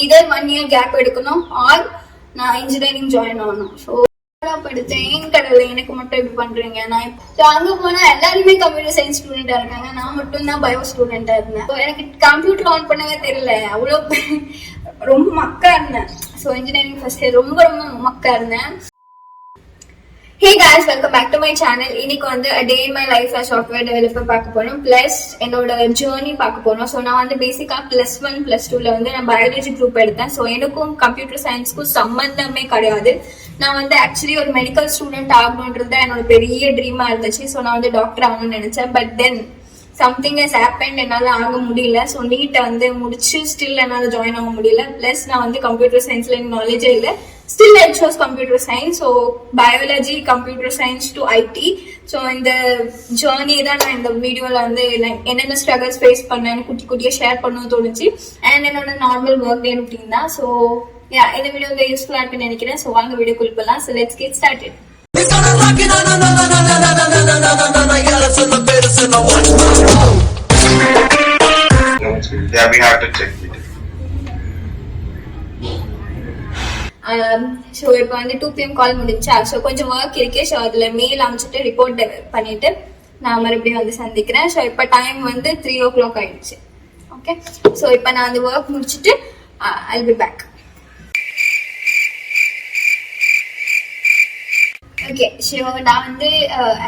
either 1 year gap எடுக்கணும் R நான் engineering join ஆகணும். ஸோ படிச்சேன் கடவுளை எனக்கு மட்டும் இப்படி பண்றீங்க. நான் அங்க போனா எல்லாருமே கம்ப்யூட்டர் சயின்ஸ் ஸ்டூடெண்டா இருக்காங்க, நான் மட்டும் தான் பயோ ஸ்டூடெண்டா இருந்தேன். எனக்கு கம்ப்யூட்டர் ஆன் பண்ணவே தெரியல, அவ்வளவு ரொம்ப மக்கா இருந்தேன். ஸோ இன்ஜினியரிங் ஃபர்ஸ்ட் இயர் ரொம்ப ரொம்ப மக்கா இருந்தேன். Hey guys, welcome back to my channel. இன்னைக்கு வந்து a day in my life as software developer பார்க்க போறோம். பிளஸ் என்னோட ஜேர்னி பார்க்க போறோம். ஸோ நான் வந்து பேசிக்கா +1 +2ல வந்து நான் பயாலஜி குரூப் எடுத்தேன். ஸோ எனக்கும் கம்ப்யூட்டர் சயின்ஸ்க்கும் சம்பந்தமே கிடையாது. நான் வந்து ஆக்சுவலி ஒரு மெடிக்கல் ஸ்டூடெண்ட் ஆகணுன்றது என்னோட பெரிய ட்ரீமா இருந்துச்சு. ஸோ நான் வந்து டாக்டர் ஆகணும்னு நினைச்சேன். But then something has happened, என்னால ஆக முடியல. ஸோ நீட்டை வந்து முடிச்சு ஸ்டில் என்னால ஜாயின் ஆக முடியல. பிளஸ் நான் வந்து கம்ப்யூட்டர் சயின்ஸ்ல எனக்கு நாலேஜே இல்லை. Still I chose computer science, so biology, computer science to IT. So இந்த journey தான் நான் இந்த வீடியோல வந்து என்னென்ன struggles face பண்ணேன்னு குட்டி குட்டியா ஷேர் பண்ணணும்னு தோணுச்சு. அண்ட் என்னோட நார்மல் ஒர்க் டே ரொட்டீன் தான். ஸோ இந்த வீடியோ வந்து யூஸ்ஃபுல்லா இருக்குன்னு நினைக்கிறேன். ஸோ வாங்க வீடியோக்குள்ள போகலாம். So let's get started. Yeah, we have to check it. So இப்போ வந்து 2 PM கால் முடிஞ்சா. ஸோ கொஞ்சம் ஒர்க் இருக்கு. ஸோ அதில் மெயில் அமைச்சிட்டு ரிப்போர்ட் பண்ணிட்டு நான் மறுபடியும் வந்து சந்திக்கிறேன். ஸோ இப்போ டைம் வந்து 3 o'clock ஆயிடுச்சு. ஓகே, ஸோ இப்போ நான் அந்த ஒர்க் முடிச்சுட்டு I'll be back. Okay, so நான் வந்து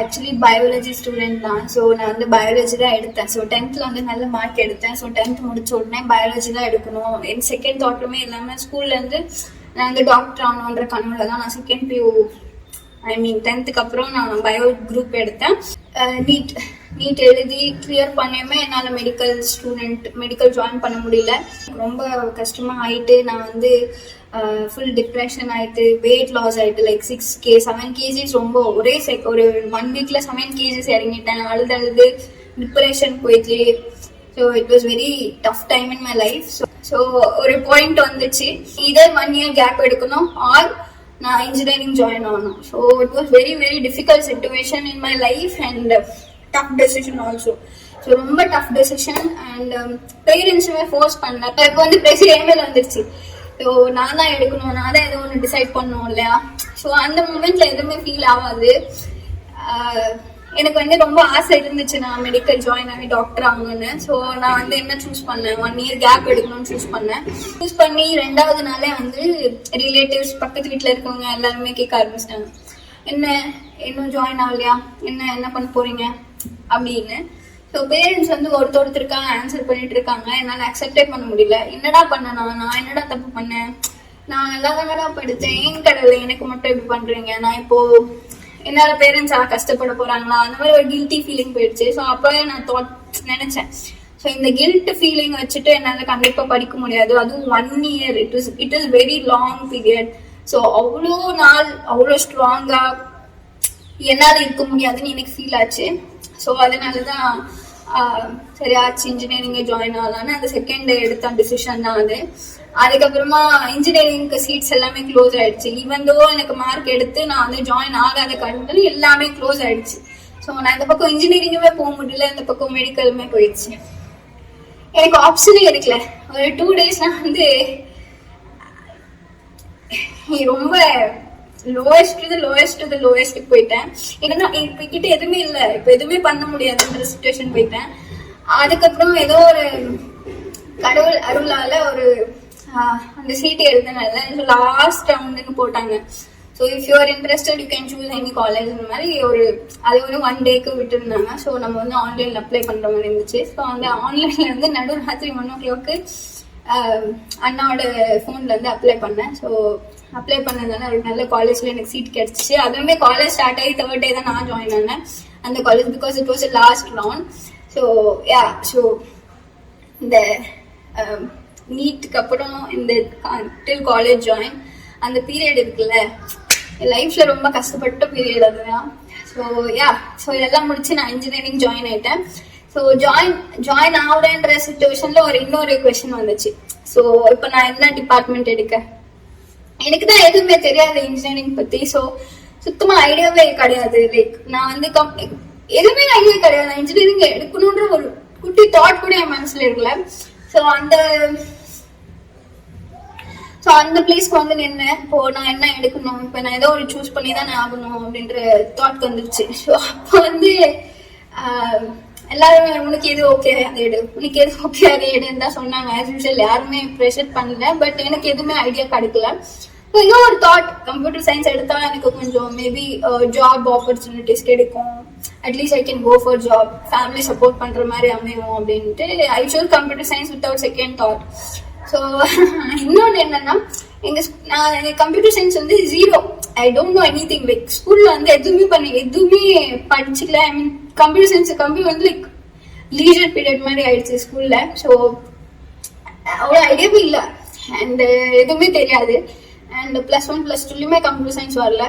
ஆக்சுவலி பயாலஜி ஸ்டூடெண்ட் தான். ஸோ நான் வந்து பயாலஜி தான் எடுத்தேன். ஸோ 10th வந்து நல்ல மார்க் எடுத்தேன். ஸோ 10th முடிச்ச உடனே பயாலஜி தான் எடுக்கணும். என் செகண்ட் தாட்டுமே இல்லாமல் ஸ்கூல்லேருந்து நான் வந்து டாக்டர் ஆகணுன்ற கனவுல தான் நான் செகண்ட் PU 10th அப்புறம் நான் பயோ குரூப் எடுத்தேன். நீட் எழுதி கிளியர் பண்ணியுமே என்னால் மெடிக்கல் ஜாயின் பண்ண முடியல. ரொம்ப கஷ்டமா ஆயிட்டு நான் வந்து ஃபுல் டிப்ரெஷன் ஆயிட்டு, வெயிட் லாஸ் ஆயிட்டு, லைக் 7 kgs ரொம்ப ஒரே ஒரு 1 weekல 7 kgs இறங்கிட்டேன். அழுது டிப்ரெஷன் போயிட்டு. So it was very tough time in my life. So ஒரு பாயிண்ட் வந்துச்சு, either 1 year கேப் எடுக்கணும் ஆர் நான் இன்ஜினியரிங் ஜாயின் ஆகணும். So it was very very difficult situation in my life and tough decision also. So ரொம்ப tough decision. And பேரண்ட்ஸுமே force பண்ணல. இப்போ வந்து pressure என்மேல் வந்துருச்சு. ஸோ நான் தான் எடுக்கணும், நான் தான் ஏதோ ஒன்று டிசைட் பண்ணணும் இல்லையா. ஸோ அந்த மூமெண்ட்ல எதுவுமே ஃபீல் ஆகாது. எனக்கு வந்து ரொம்ப ஆசை இருந்துச்சு நான் மெடிக்கல் ஜாயின் ஆகி டாக்டர் ஆகணும்னு. ஸோ நான் வந்து என்ன சூஸ் பண்ணேன், 1 year கேப் எடுக்கணும்னு சூஸ் பண்ணி 2வது நாளே வந்து ரிலேட்டிவ்ஸ் பக்கத்து வீட்டில் இருக்கவங்க எல்லாருமே கேட்க ஆரம்பிச்சிட்டாங்க, இன்னும் ஜாயின் ஆகலையா, என்ன பண்ண போறீங்க அப்படின்னு. ஸோ பேரண்ட்ஸ் வந்து ஒருத்தருக்காங்க ஆன்சர் பண்ணிட்டு இருக்காங்க. என்னால் அக்செப்டே பண்ண முடியல. என்னடா பண்ண நான் என்னடா தப்பு பண்ணேன், நான் நல்லா தானடா படித்தேன், ஏன் கடவுளை எனக்கு மட்டும் இப்படி பண்றீங்க, நான் இப்போ என்னால பேரண்ட்ஸ் கஷ்டப்பட போறாங்களா, அந்த மாதிரி ஒரு கில்ட்டி ஃபீலிங் போயிடுச்சு. ஸோ அப்பவே நான் நினைச்சேன், ஸோ இந்த கில்ட் ஃபீலிங் வச்சுட்டு என்னால கண்டிப்பா படிக்க முடியாது. அதுவும் 1 year, it is very long period. So அவ்வளோ நாள் அவ்வளோ ஸ்ட்ராங்கா என்னால இருக்க முடியாதுன்னு எனக்கு ஃபீல் ஆச்சு. ஸோ அதனாலதான் சரி ஆச்சு இன்ஜினியரிங்கே ஜாயின் ஆகலான்னு அந்த செகண்ட் எடுத்த டிசிஷன் தான் அது. அதுக்கப்புறமா இன்ஜினியரிங்க்கு சீட்ஸ் எல்லாமே க்ளோஸ் ஆயிடுச்சு. ஈவன் தோ எனக்கு மார்க் எடுத்து நான் வந்து ஜாயின் ஆகாத காரணத்தில் எல்லாமே க்ளோஸ் ஆயிடுச்சு. ஸோ நான் இந்த பக்கம் இன்ஜினியரிங்குமே போக முடியல, இந்த பக்கம் மெடிக்கலுமே போயிடுச்சு. எனக்கு ஆப்ஷனே இருக்கல. ஒரு 2 days நான் வந்து ரொம்ப லோயஸ்ட் போயிட்டேன். ஏன்னா இப்ப கிட்ட எதுவுமே இல்லை, இப்ப எதுவுமே பண்ண முடியாதுன்ற சிச்சுவேஷன் போயிட்டேன். அதுக்கப்புறம் ஏதோ ஒரு கடவுள் அருளால ஒரு அந்த சீட்டு எழுதுனால லாஸ்ட் ரவுண்டுன்னு போட்டாங்க. So if you are interested you can choose any college இந்த மாதிரி அது ஒரு 1 dayக்கு விட்டுருந்தாங்க. ஸோ நம்ம வந்து ஆன்லைன்ல அப்ளை பண்ற மாதிரி இருந்துச்சு. ஸோ அந்த ஆன்லைன்ல இருந்து நடுராத்திரி 1 o'clock அண்ணாவோட ஃபோன்ல இருந்து அப்ளை பண்ணேன். ஸோ அப்ளை பண்ணதுனால ஒரு நல்ல காலேஜ்ல எனக்கு சீட் கிடைச்சிச்சு. அதுவுமே காலேஜ் ஸ்டார்ட் ஆகி 3rd day தான் நான் ஜாயின் ஆனேன் அந்த college, because it was last round. So இந்த நீட்டுக்கு அப்புறம் இந்த டில் காலேஜ் ஜாயின் அந்த பீரியட் இருக்குல்ல, லைஃப்ல ரொம்ப கஷ்டப்பட்ட பீரியட் அதுதான். ஸோ இதெல்லாம் முடிச்சு நான் இன்ஜினியரிங் ஜாயின் ஆயிட்டேன். ஸோ ஜாயின் ஆகுறேன்ற சிச்சுவேஷன்ல இன்னொரு கொஸ்டின் வந்துச்சு. ஸோ இப்போ நான் என்ன டிபார்ட்மெண்ட் எடுக்க, எனக்கு தான் எதுவுமே தெரியாது இன்ஜினியரிங் பத்தி. ஸோ சுத்தமா ஐடியாவே கிடையாது. லைக் நான் வந்து எதுவுமே ஐடியா கிடையாது. இன்ஜினியரிங் எடுக்கணும்ன்ற ஒரு குட்டி தாட் கூட என் மனசுல இருக்குல்ல. ஸோ அந்த அந்த பிளேஸ்க்கு வந்து நின்னேன். இப்போ நான் என்ன எடுக்கணும், இப்போ நான் ஏதோ ஒரு சூஸ் பண்ணி தான் ஆகணும் அப்படின்ற தாட் வந்துருச்சு. ஸோ அப்போ வந்து எல்லாரும் உனக்கு எது ஓகே அதை எடு, உனக்கு எது ஓகே அதை எடுன்னு தான் சொன்னாங்க. ஆஸ் யூஷுவல் யாருமே ப்ரெஷர் பண்ணல. பட் எனக்கு எதுவுமே ஐடியா கிடைக்கல. ஸோ இதோ ஒரு தாட், கம்ப்யூட்டர் சயின்ஸ் எடுத்தா எனக்கு கொஞ்சம் மேபி ஜாப் ஆப்பர்ச்சுனிட்டிஸ் கிடைக்கும், at least I can go for job, family support பண்ற மாதிரி அமையும் அப்படின்ட்டு I chose computer science without second thought. So இன்னொன்று என்னன்னா, நான் கம்ப்யூட்டர் சயின்ஸ் வந்து zero, I don't know anything. Like ஸ்கூல்ல வந்து எதுவுமே படிச்சுக்கல. ஐ மீன் கம்ப்யூட்டர் சயின்ஸ் வந்து லைக் லீஜர் பீரியட் மாதிரி ஆயிடுச்சு ஸ்கூல்ல. ஸோ அவ்வளோ ஐடியாவே இல்லை அண்ட் எதுவுமே தெரியாது. அண்ட் +1 +2லயுமே கம்ப்யூட்டர் சயின்ஸ் வரல.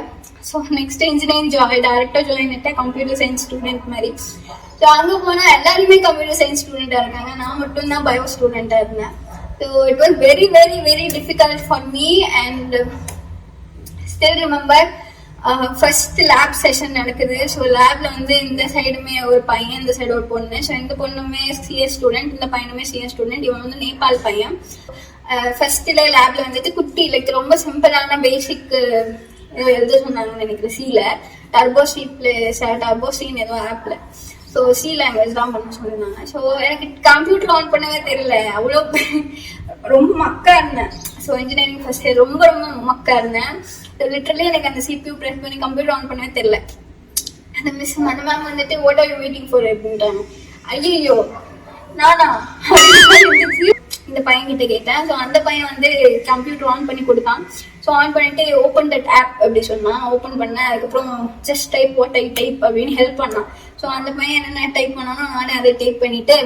ஸோ நெக்ஸ்ட் இன்ஜினியரிங் டேரக்டா ஜாயின் பண்ணிட்டேன் கம்ப்யூட்டர் சயின்ஸ் ஸ்டூடெண்ட் மாதிரி. ஸோ அங்கே போனால் எல்லாருமே கம்ப்யூட்டர் சயின்ஸ் ஸ்டூடெண்டா இருக்காங்க, நான் மட்டும் தான் பயோ ஸ்டூடெண்டா இருந்தேன். So it was very very very difficult for me. And still remember first lab session நடக்குது. ஸோ லேப்ல வந்து இந்த சைடுமே ஒரு பையன், இந்த சைடு ஒரு பொண்ணு. ஸோ இந்த பொண்ணுமே சிஎஸ் ஸ்டூடெண்ட், இந்த பையனுமே சிஎஸ் ஸ்டூடெண்ட். இவன் வந்து நேபாள் பையன். ஃபர்ஸ்ட்ல லேப்ல வந்துட்டு குட்டி லைக் ரொம்ப சிம்பிளான பேசிக் எழுத சொன்னாங்கன்னு நினைக்கிறேன். சில டர்போசின்னு ஏதோ ஆப்ல. ஸோ சி லாங்குவேஜ் தான் பண்ண சொல்லியிருந்தாங்க. ஸோ எனக்கு கம்ப்யூட்டர் ஆன் பண்ணவே தெரியல, அவ்வளோ ரொம்ப மக்கா இருந்தேன். ஸோ இன்ஜினியரிங் ஃபர்ஸ்ட் இயர் ரொம்ப ரொம்ப மக்கா இருந்தேன். லிட்டரலி எனக்கு அந்த CPU ப்ரெஸ் பண்ணி கம்ப்யூட்டர் ஆன் பண்ணவே தெரியல. அந்த மேம் வந்துட்டு what are you waiting for அப்படின்ட்டாங்க. ஐயோ நானா இந்த பையன் கிட்ட கேட்டேன். ஸோ அந்த பையன் வந்து கம்ப்யூட்டர் ஆன் பண்ணி கொடுத்தான். ஸோ ஆன் பண்ணிட்டு ஓப்பன் தட் ஆப் அப்படி சொன்னான். ஓப்பன் பண்ணேன். அதுக்கப்புறம் just type what I type அப்படின்னு ஹெல்ப் பண்ணான். ஸோ அந்த பையன் என்னென்ன டைப் பண்ணானோ நானே அதை டைப் பண்ணிட்டு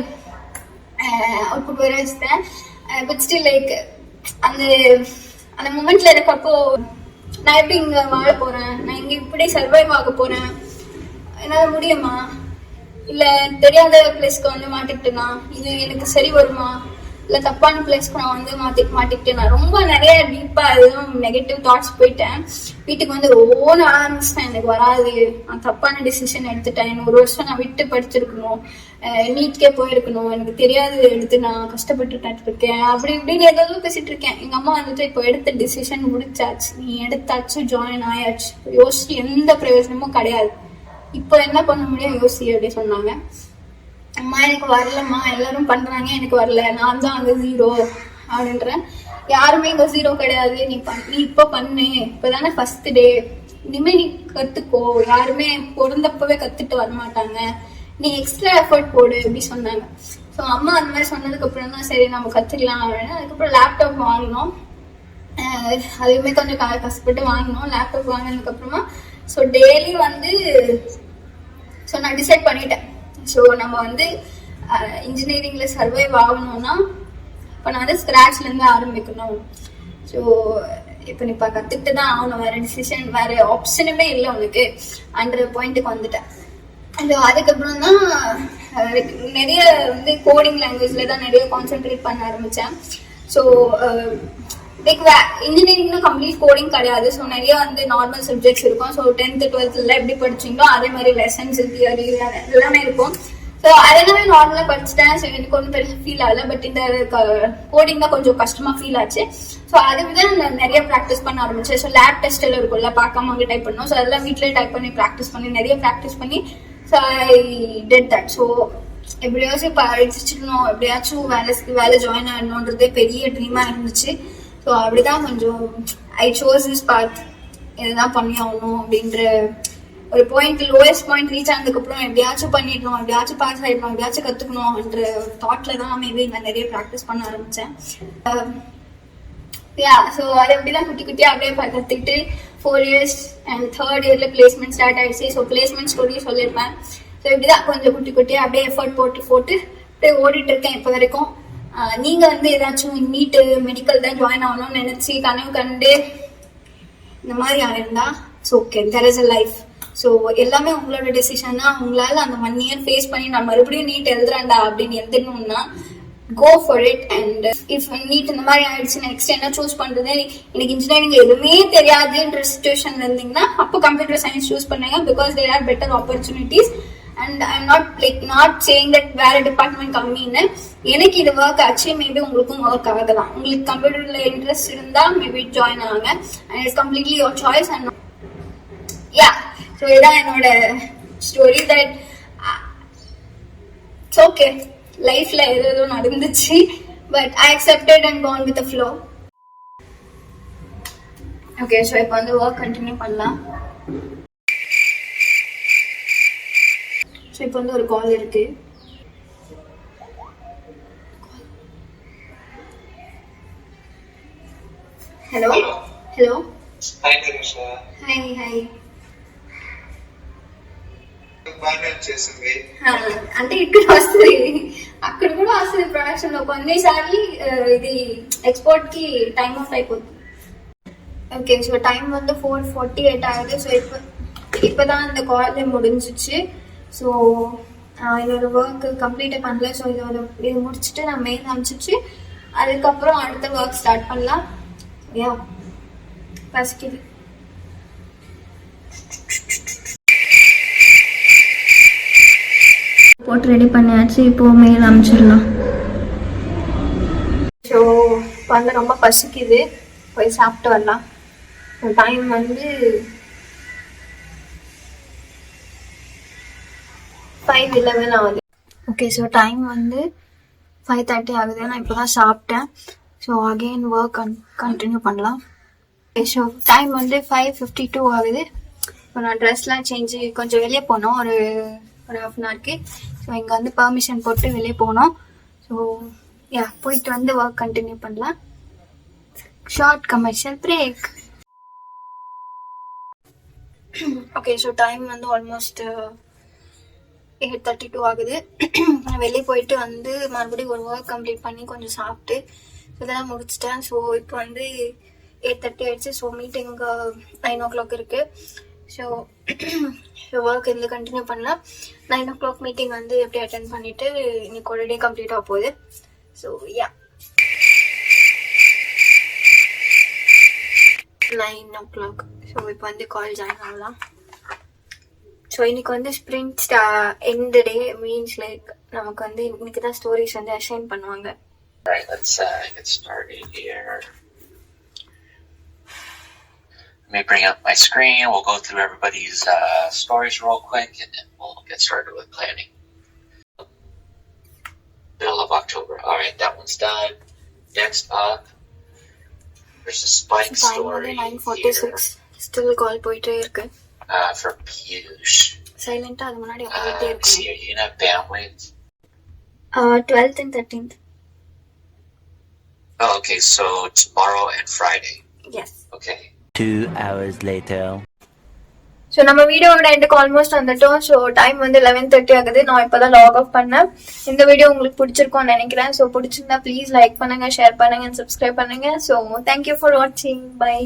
அவுட்புட் வர வச்சுட்டேன். பட் ஸ்டில் லைக் அந்த மூமெண்ட்ல இருக்கப்போ நான் எப்படி இங்க வாழ போறேன், நான் இங்க இப்படி சர்வைவ் ஆக போறேன், என்னால முடியுமா, இல்ல தெரியாத பிளேஸ்க்கு வந்து மாட்டிக்கிட்டேனா, இது எனக்கு சரி வருமா, இல்ல தப்பான பிளேஸ்க்கு நான் வந்து மாட்டிக்கிட்டேன். நான் ரொம்ப நிறைய டீப்பா எதுவும் நெகட்டிவ் தாட்ஸ் போயிட்டேன். வீட்டுக்கு வந்து ஓன ஆரம்பிச்சிட்டேன், எனக்கு வராது, நான் தப்பான டிசிஷன் எடுத்துட்டேன், இன்னும் 1 வருஷம் நான் விட்டு படிச்சிருக்கணும், நீட்கே போயிருக்கணும், எனக்கு தெரியாது எடுத்து நான் கஷ்டப்பட்டு இருக்கேன், அப்படி இப்படின்னு ஏதாவது பேசிட்டு இருக்கேன். எங்க அம்மா வந்துட்டு இப்போ எடுத்த டிசிஷன் முடிச்சாச்சு, நீ எடுத்தாச்சு, ஜாயின் ஆயாச்சு, யோசிச்சு எந்த பிரயோஜனமும் கிடையாது, இப்போ என்ன பண்ண முடியும் யோசி அப்படி சொன்னாங்க. அம்மா எனக்கு வரலம்மா, எல்லாரும் பண்றாங்க, எனக்கு வரல, நான் தான் அங்க ஜீரோ அப்படின்றேன். யாருமே இங்க ஜீரோ கிடையாது, நீ இப்ப பண்ணு, இப்பதானே ஃபர்ஸ்ட் டே, இனிமே நீ கத்துக்கோ, யாருமே பிறந்தப்பவே கத்துட்டு வரமாட்டாங்க, நீ எக்ஸ்ட்ரா எஃபர்ட் போடு அப்படி சொன்னாங்க. ஸோ அம்மா அந்த மாதிரி சொன்னதுக்கு அப்புறம் தான் சரி நம்ம கத்துக்கலாம் அப்படின்னு. அதுக்கப்புறம் லேப்டாப் வாங்கினோம். அதுவுமே கொஞ்சம் கஷ்டப்பட்டு வாங்கினோம். லேப்டாப் வாங்கினதுக்கு அப்புறமா ஸோ டெய்லி வந்து ஸோ நான் டிசைட் பண்ணிட்டேன். ஸோ நம்ம வந்து இன்ஜினியரிங்ல சர்வைவ் ஆகணும்னா இப்போ நான் வந்து ஸ்க்ராட்ச்ல இருந்து ஆரம்பிக்கணும். ஸோ இப்போ நீ இப்போ கத்துக்கிட்டு தான் ஆகணும், வேற டிசிஷன் வேற ஆப்ஷனுமே இல்லை உனக்கு அன்ற பாயிண்ட்டுக்கு வந்துட்டேன். அதுக்கப்புறம் தான் நிறைய வந்து கோடிங் லாங்குவேஜ்ல தான் நிறைய கான்சென்ட்ரேட் பண்ண ஆரம்பிச்சேன். ஸோ லைக் இன்ஜினியரிங்னா கம்ப்ளீட் கோடிங் கிடையாது. ஸோ நிறைய வந்து நார்மல் சப்ஜெக்ட்ஸ் இருக்கும். ஸோ 10th 12th எப்படி படிச்சிங்களோ அதே மாதிரி லெசன்ஸ் தியரி எல்லாமே இருக்கும். ஸோ அதெல்லாமே நார்மலா படிச்சுட்டேன். ஸோ எனக்கு ஒன்றும் பெரிய ஃபீல் ஆகல. பட் இந்த கோடிங் தான் கொஞ்சம் கஷ்டமா ஃபீல் ஆச்சு. ஸோ அதுக்கு தான் நான் நிறைய ப்ராக்டிஸ் பண்ண ஆரம்பிச்சேன். ஸோ லேப் டெஸ்ட் எல்லாம் இருக்கும்ல, பார்க்காம அங்கே டைப் பண்ணோம். ஸோ அதெல்லாம் வீட்டிலே டைப் பண்ணி ப்ராக்டிஸ் பண்ணி நிறைய ப்ராக்டிஸ் பண்ணி so I did that. So எப்படியாச்சும் படிச்சிடணும், எப்படியாச்சும் வேலை ஜாயின் ஆகணுன்றதே பெரிய ட்ரீமா இருந்துச்சு. ஸோ அப்படிதான் கொஞ்சம் ஐ சோஸ் திஸ் பாத், இதுதான் பண்ணி ஆகணும் அப்படின்ற ஒரு பாயிண்ட், லோயஸ்ட் பாயிண்ட் ரீச் ஆனதுக்கப்புறம் எப்படியாச்சும் பண்ணிடணும், எப்படியாச்சும் பாஸ் ஆகிடணும், எப்படியாச்சும் கற்றுக்கணும்ன்ற தாட்ல தான் மேபி நான் நிறைய ப்ராக்டிஸ் பண்ண ஆரம்பித்தேன். ஸோ அது அப்படிதான் குட்டி குட்டியாக அப்படியே கற்றுக்கிட்டு 4 years அண்ட் 3rd yearல பிளேஸ்மெண்ட் ஸ்டார்ட் ஆயிடுச்சு. ஸோ பிளேஸ்மெண்ட் ஸ்டோரி சொல்லியிருப்பேன். ஸோ இப்படிதான் கொஞ்சம் குட்டி குட்டியாக அப்படியே எஃபர்ட் போட்டு அப்படியே ஓடிட்டு இருக்கேன் இப்போ வரைக்கும். நீங்க வந்து ஏதாச்சும் நீட்டு மெடிக்கல் தான் ஜாயின் ஆகணும்னு நினைச்சு கனவு கண்டு இந்த மாதிரி ஆயிருந்தா so okay, there is a life. So எல்லாமே உங்களோட டெசிஷன் தான். உங்களால அந்த 1 year ஃபேஸ் பண்ணி நான் மறுபடியும் நீட் எழுதுறேன்டா அப்படின்னு எழுதணும்னா go for it. and if NEET இந்த மாதிரி ஆயிடுச்சு நெக்ஸ்ட் என்ன சூஸ் பண்றது, எனக்கு இன்ஜினியரிங் எதுவுமே தெரியாதுன்ற சிச்சுவேஷன்ல இருந்தீங்கன்னா அப்போ கம்ப்யூட்டர் சயின்ஸ் சூஸ் பண்ணுங்க. Because there are better opportunities and I am not saying that வேற டிபார்ட்மெண்ட் கம்மின்னு. எனக்கு இது ஒர்க் ஆச்சு, மேபி உங்களுக்கும் ஒர்க் ஆகலாம். உங்களுக்கு கம்ப்யூட்டர்ல இன்ட்ரெஸ்ட் இருந்தா மேபி ஜாயின் ஆகுங்க. And it's completely your choice. And yeah, so இதான் என்னோட ஸ்டோரி. தட் இட்ஸ் ஓகே, லைஃப்ல ஏதோ நடந்துச்சு, but I accepted and Khan with the flow. Okay, so இப்போ வந்து ஒர்க் கண்டினியூ பண்ணலாம். ஸோ இப்போ வந்து ஒரு கால் இருக்கு. Hello hello hi Nirisha. Hi hi. బాగానే వచ్చేసింది. అంటే ఇక్కడ వస్తుంది, అక్కడ కూడా వస్తుంది ప్రొడక్షన్ లో. కొన్నిసార్లు ఇది ఎక్స్పోర్ట్ కి టైం ఆఫ్ అయిపోతుంది. ஓகே, ஸோ டைம் வந்து 4:48 ஆகுது. ஸோ இப்போ தான் இந்த கால் முடிஞ்சிச்சு. ஸோ இதோட ஒர்க் கம்ப்ளீட்டாக பண்ணல. ஸோ இது முடிச்சுட்டு நான் மெயில் அனுப்பிச்சிச்சு. அதுக்கப்புறம் அடுத்த ஒர்க் ஸ்டார்ட் பண்ணலாம். யா, பசிக்குது. போட்டு ரெடி பண்ணியாச்சு. இப்போ மெயில் அனுப்பிச்சிடலாம். ஸோ இப்போ வந்து ரொம்ப பசிக்குது, போய் சாப்பிட்டு வரலாம். டைம் வந்து 5:11 ஆகுது. ஓகே, ஸோ டைம் வந்து 5:30 ஆகுது. நான் இப்போ தான் சாப்பிட்டேன். ஸோ அகெயின் ஒர்க் கண்டினியூ பண்ணலாம். ஸோ டைம் வந்து 5:52 ஆகுது. இப்போ நான் ட்ரெஸ்லாம் சேஞ்சு கொஞ்சம் வெளியே போனோம் ஒரு ஹாஃப் அன் ஹவருக்கு. ஸோ இங்கே வந்து பர்மிஷன் போட்டு வெளியே போனோம். ஸோ யா, போயிட்டு வந்து ஒர்க் கண்டினியூ பண்ணலாம். Short commercial break. Okay, so time வந்து ஆல்மோஸ்ட் 8:32 ஆகுது. நான் வெளியே போயிட்டு வந்து மறுபடியும் ஒரு ஒர்க் கம்ப்ளீட் பண்ணி கொஞ்சம் சாப்பிட்டு இதெல்லாம் முடிச்சிட்டேன். ஸோ இப்போ வந்து 8:30 ஆயிடுச்சு. ஸோ மீட்டிங் 9 o'clock இருக்கு. ஸோ ஒர்க் வந்து கண்டினியூ பண்ணலாம். 9 o'clock மீட்டிங் வந்து எப்படி அட்டென்ட் பண்ணிட்டு இன்னைக்கு ஒரு டே கம்ப்ளீட் ஆக போகுது. So yeah, 9 o'clock. ஸோ இப்போ வந்து கால் ஜாயின் ஆகலாம். ஸோ இன்னைக்கு வந்து ஸ்ப்ரிண்ட் எண்ட் டே மீன்ஸ் லைக் நமக்கு வந்து இன்னைக்கு தான் ஸ்டோரிஸ் வந்து அசைன் பண்ணுவாங்க. Alright, let's get started here. Let me bring up my screen. We'll go through everybody's stories real quick, and then we'll get started with planning. Middle of October. Alright, that one's done. Next up, there's a Spike story 9:46. Still கால் போயிட்டே இருக்கு. From Piyush. சைலண்டா அது முன்னாடி போயிட்டே இருக்கு. See, are you gonna have bandwidth? 12th and 13th. Oh, okay, so tomorrow and Friday. Yes. Okay. 2 hours later. So நம்ம வீடியோவோட எண்டுக்கு ஆல்மோஸ்ட் வந்துட்டோம். ஸோ டைம் வந்து 11:30 ஆகுது. நான் இப்போ தான் லாக் ஆஃப் பண்ணேன். இந்த வீடியோ உங்களுக்கு பிடிச்சிருக்கும்னு நினைக்கிறேன். ஸோ பிடிச்சிருந்தா ப்ளீஸ் லைக் பண்ணுங்க, ஷேர் பண்ணுங்க, சப்ஸ்கிரைப் பண்ணுங்க. ஸோ தேங்க்யூ ஃபார் வாட்சிங். பை.